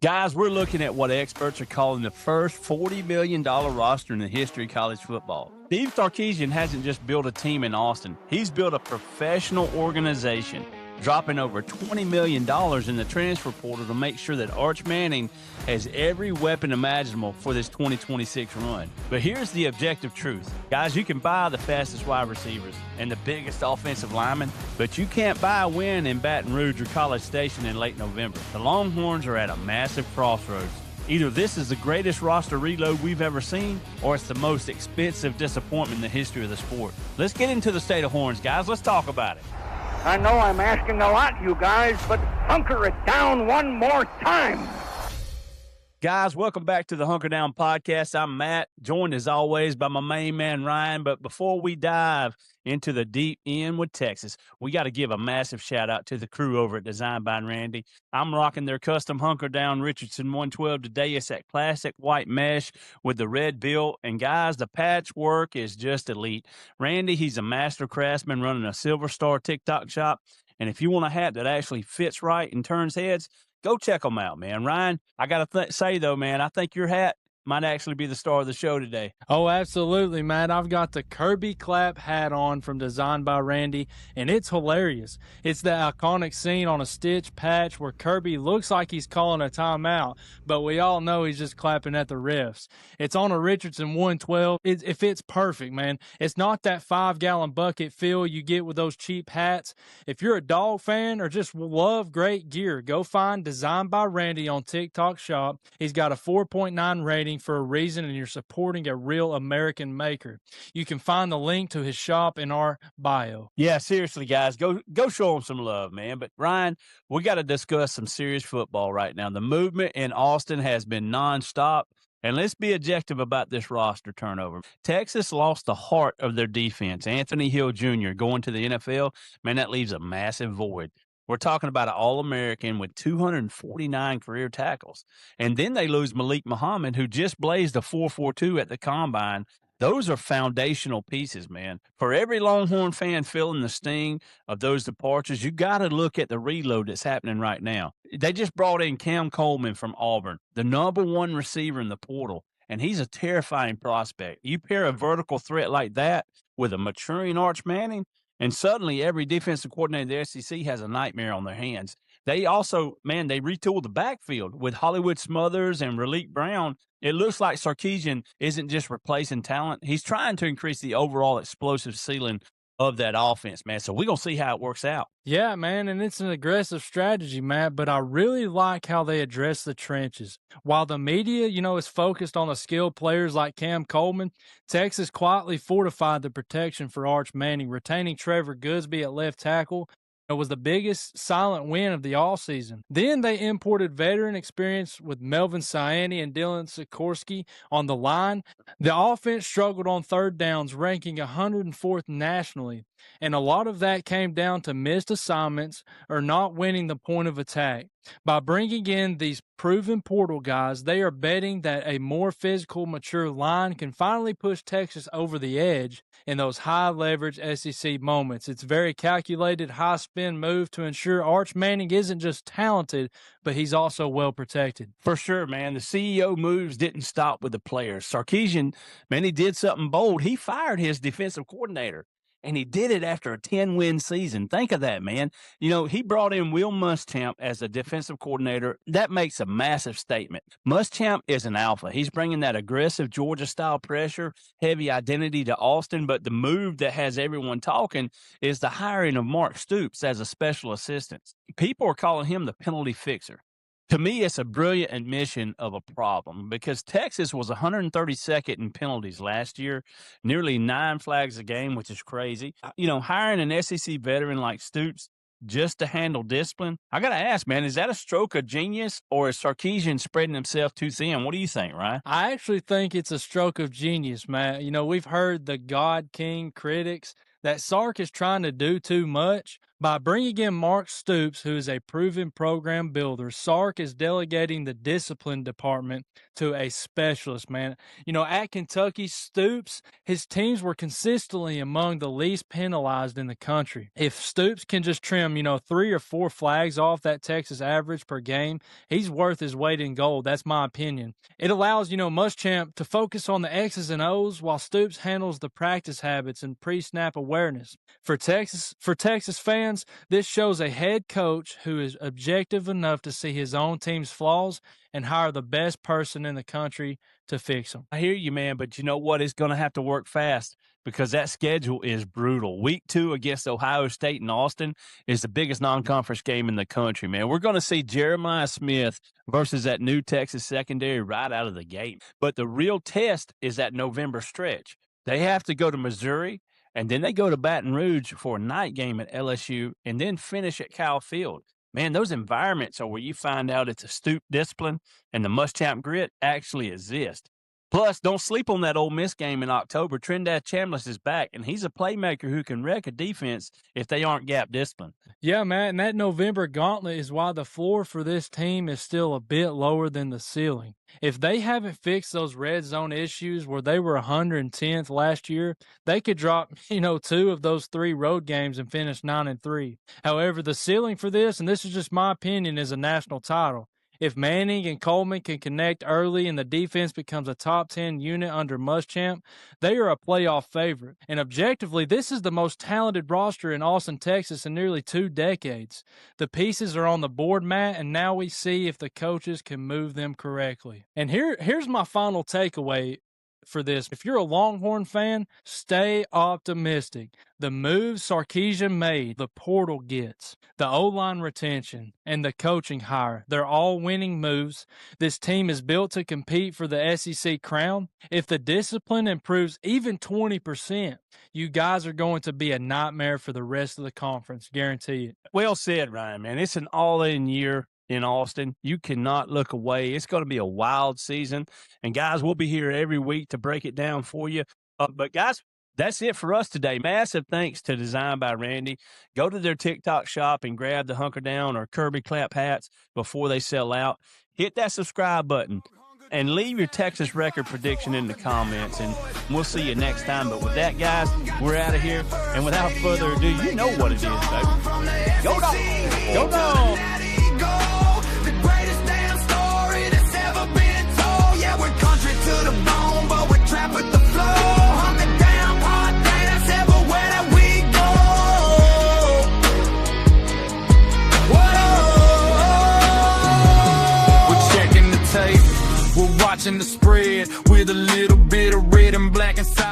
Guys, we're looking at what experts are calling the first $40 million roster in the history of college football. Steve Sarkisian hasn't just built a team in Austin. He's built a professional organization, dropping over $20 million in the transfer portal to make sure that Arch Manning has every weapon imaginable for this 2026 run. But here's the objective truth. Guys, you can buy the fastest wide receivers and the biggest offensive linemen, but you can't buy a win in Baton Rouge or College Station in late November. The Longhorns are at a massive crossroads. Either this is the greatest roster reload we've ever seen, or it's the most expensive disappointment in the history of the sport. Let's get into the state of Horns, guys. Let's talk about it. I know I'm asking a lot, you guys, but hunker it down one more time. Guys, welcome back to the Hunker Down Podcast. I'm Matt, joined as always by my main man, Ryan. But before we dive into the deep end with Texas, we got to give a massive shout out to the crew over at Design by Randy. I'm rocking their custom Hunker Down Richardson 112 today. It's that classic white mesh with the red bill. And guys, the patchwork is just elite. Randy, he's a master craftsman running a Silver Star TikTok shop. And if you want a hat that actually fits right and turns heads, go check them out, man. Ryan, I got to say, though, man, I think your hat might actually be the star of the show today. Oh, absolutely, Matt. I've got the Kirby Clap hat on from Design by Randy, and it's hilarious. It's the iconic scene on a Stitch patch where Kirby looks like he's calling a timeout, but we all know he's just clapping at the refs. It's on a Richardson 112. It fits perfect, man. It's not that 5-gallon bucket feel you get with those cheap hats. If you're a dog fan or just love great gear, go find Design by Randy on TikTok Shop. He's got a 4.9 rating for a reason, and you're supporting a real American maker. You can find the link to his shop in our bio. Yeah, seriously, guys, go show him some love, man. But Ryan, we got to discuss some serious football right now. The movement in Austin has been nonstop, and let's be objective about this roster turnover. Texas lost the heart of their defense. Anthony Hill Jr. going to the NFL, man, that leaves a massive void. We're talking about an All-American with 249 career tackles. And then they lose Malik Muhammad, who just blazed a 4.42 at the Combine. Those are foundational pieces, man. For every Longhorn fan feeling the sting of those departures, you got to look at the reload that's happening right now. They just brought in Coleman from Auburn, the #1 receiver in the portal, and he's a terrifying prospect. You pair a vertical threat like that with a maturing Arch Manning, and suddenly every defensive coordinator in the SEC has a nightmare on their hands. They also, man, they retooled the backfield with Hollywood Smothers and Raleek Brown. It looks like Sarkisian isn't just replacing talent. He's trying to increase the overall explosive ceiling of that offense, man. So we're going to see how it works out. Yeah, man, and it's an aggressive strategy, Matt, but I really like how they address the trenches. While the media, is focused on the skilled players like Cam Coleman, Texas quietly fortified the protection for Arch Manning, retaining Trevor Goodsby at left tackle. It was the biggest silent win of the offseason. Then they imported veteran experience with Melvin Siani and Dylan Sikorsky on the line. The offense struggled on third downs, ranking 104th nationally, and a lot of that came down to missed assignments or not winning the point of attack. By bringing in these proven portal guys, they are betting that a more physical, mature line can finally push Texas over the edge in those high-leverage SEC moments. It's a very calculated, high-spin move to ensure Arch Manning isn't just talented, but he's also well-protected. For sure, man. The CEO moves didn't stop with the players. Sarkisian, man, he did something bold. He fired his defensive coordinator. And he did it after a 10-win season. Think of that, man. He brought in Will Muschamp as a defensive coordinator. That makes a massive statement. Muschamp is an alpha. He's bringing that aggressive Georgia-style pressure, heavy identity to Austin. But the move that has everyone talking is the hiring of Mark Stoops as a special assistant. People are calling him the penalty fixer. To me, it's a brilliant admission of a problem because Texas was 132nd in penalties last year, nearly 9 flags a game, which is crazy. Hiring an SEC veteran like Stoops just to handle discipline, I got to ask, man, is that a stroke of genius or is Sarkisian spreading himself too thin? What do you think, Ryan? I actually think it's a stroke of genius, Matt. We've heard the God King critics that Sark is trying to do too much, By bringing in Mark Stoops, who is a proven program builder, Sark is delegating the discipline department to a specialist, man. At Kentucky, Stoops, his teams were consistently among the least penalized in the country. If Stoops can just trim, 3 or 4 flags off that Texas average per game, he's worth his weight in gold. That's my opinion. It allows, Muschamp to focus on the X's and O's while Stoops handles the practice habits and pre-snap awareness. For Texas fans, this shows a head coach who is objective enough to see his own team's flaws and hire the best person in the country to fix them. I hear you, man, but you know what? It's going to have to work fast because that schedule is brutal. Week 2 against Ohio State in Austin is the biggest non-conference game in the country, man. We're going to see Jeremiah Smith versus that new Texas secondary right out of the gate. But the real test is that November stretch. They have to go to Missouri, and then they go to Baton Rouge for a night game at LSU, and then finish at Kyle Field. Man, those environments are where you find out it's a Stoop discipline and the Muschamp grit actually exist. Plus, don't sleep on that Ole Miss game in October. Trindad Chambliss is back, and he's a playmaker who can wreck a defense if they aren't gap disciplined. Yeah, Matt, and that November gauntlet is why the floor for this team is still a bit lower than the ceiling. If they haven't fixed those red zone issues where they were 110th last year, they could drop, 2 of those 3 road games and finish 9-3. However, the ceiling for this, and this is just my opinion, is a national title. If Manning and Coleman can connect early and the defense becomes a top 10 unit under Muschamp, they are a playoff favorite. And objectively, this is the most talented roster in Austin, Texas in nearly 2 decades. The pieces are on the board, Matt, and now we see if the coaches can move them correctly. And here's my final takeaway for this. If you're a Longhorn fan, stay optimistic. The moves Sarkisian made, the portal gets, the O-line retention, and the coaching hire, they're all winning moves. This team is built to compete for the SEC crown. If the discipline improves even 20%, you guys are going to be a nightmare for the rest of the conference, guarantee it. Well said, Ryan, man. It's an all-in year in Austin. You cannot look away. It's going to be a wild season. And, guys, we'll be here every week to break it down for you. But, guys, that's it for us today. Massive thanks to Design by Randy. Go to their TikTok shop and grab the Hunker Down or Kirby Clap hats before they sell out. Hit that subscribe button and leave your Texas record prediction in the comments, and we'll see you next time. But with that, guys, we're out of here. And without further ado, you know what it is, baby. Go Dogs! Go Dogs! To the bone, but we're trapped with the flow. Hunker Down Podcast, that's everywhere that we go. Whoa. We're checking the tape, we're watching the spread with a little bit of red and black inside.